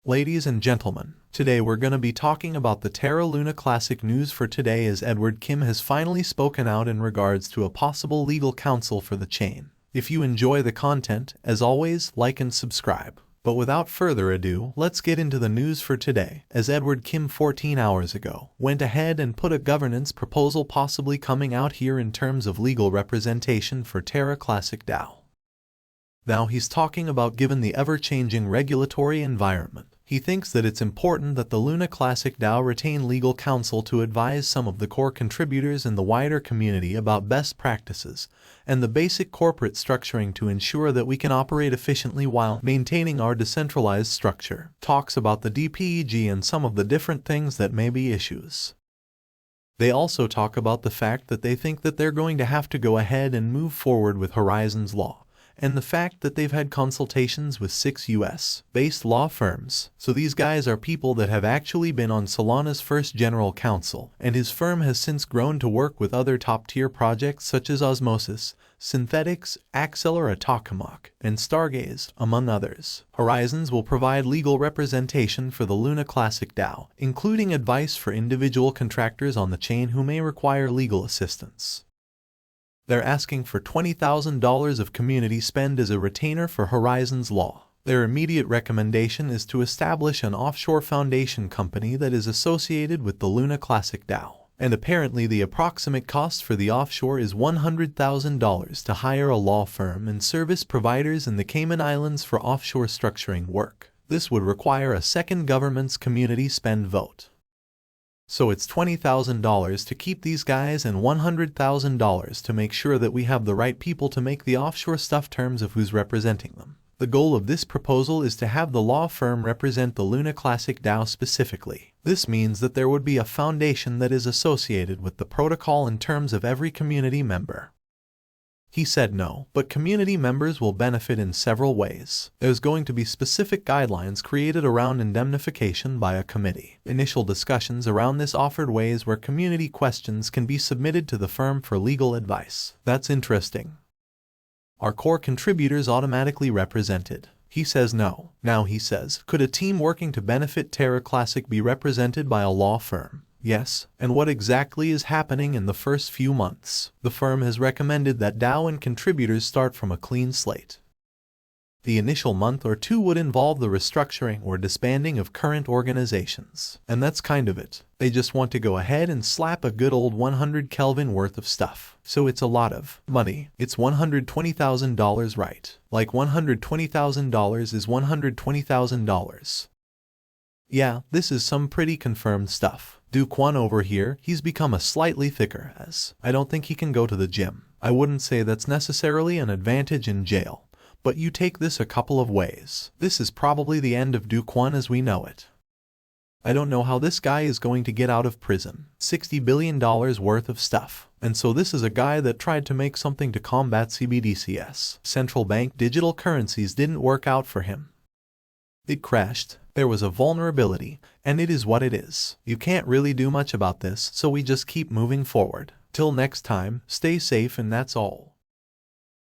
Ladies and gentlemen, today we're going to be talking about the Terra Luna Classic news for today, as Edward Kim has finally spoken out in regards to a possible legal counsel for the chain. If you enjoy the content, as always, like and subscribe. But without further ado, let's get into the news for today, as Edward Kim 14 hours ago went ahead and put a governance proposal possibly coming out here in terms of legal representation for Terra Classic DAO. Now he's talking about, given the ever-changing regulatory environment, he thinks that it's important that the Luna Classic DAO retain legal counsel to advise some of the core contributors in the wider community about best practices and the basic corporate structuring to ensure that we can operate efficiently while maintaining our decentralized structure. Talks about the DPEG and some of the different things that may be issues. They also talk about the fact that they think that they're going to have to go ahead and move forward with Horizon's law, and the fact that they've had consultations with 6 US-based law firms. So these guys are people that have actually been on Solana's first general counsel, and his firm has since grown to work with other top-tier projects such as Osmosis, Synthetics, Accelera Tokamak, and Stargaze, among others. Horizons will provide legal representation for the Luna Classic DAO, including advice for individual contractors on the chain who may require legal assistance. They're asking for $20,000 of community spend as a retainer for Horizon's law. Their immediate recommendation is to establish an offshore foundation company that is associated with the Luna Classic DAO. And apparently the approximate cost for the offshore is $100,000 to hire a law firm and service providers in the Cayman Islands for offshore structuring work. This would require a second government's community spend vote. So it's $20,000 to keep these guys and $100,000 to make sure that we have the right people to make the offshore stuff terms of who's representing them. The goal of this proposal is to have the law firm represent the Luna Classic DAO specifically. This means that there would be a foundation that is associated with the protocol in terms of every community member. He said no, but community members will benefit in several ways. There's going to be specific guidelines created around indemnification by a committee. Initial discussions around this offered ways where community questions can be submitted to the firm for legal advice. That's interesting. Are core contributors automatically represented? He says no. Now he says, could a team working to benefit Terra Classic be represented by a law firm? Yes, and what exactly is happening in the first few months? The firm has recommended that DAO and contributors start from a clean slate. The initial month or two would involve the restructuring or disbanding of current organizations. And that's kind of it. They just want to go ahead and slap a good old 100 Kelvin worth of stuff. So it's a lot of money. It's $120,000, right? Like $120,000 is $120,000. Yeah, this is some pretty confirmed stuff. Duquan over here, he's become a slightly thicker as. I don't think he can go to the gym. I wouldn't say that's necessarily an advantage in jail, but you take this a couple of ways. This is probably the end of Duquan as we know it. I don't know how this guy is going to get out of prison. $60 billion worth of stuff. And so this is a guy that tried to make something to combat CBDCs. Central bank digital currencies didn't work out for him. It crashed. There was a vulnerability, and it is what it is. You can't really do much about this, so we just keep moving forward. Till next time, stay safe, and that's all.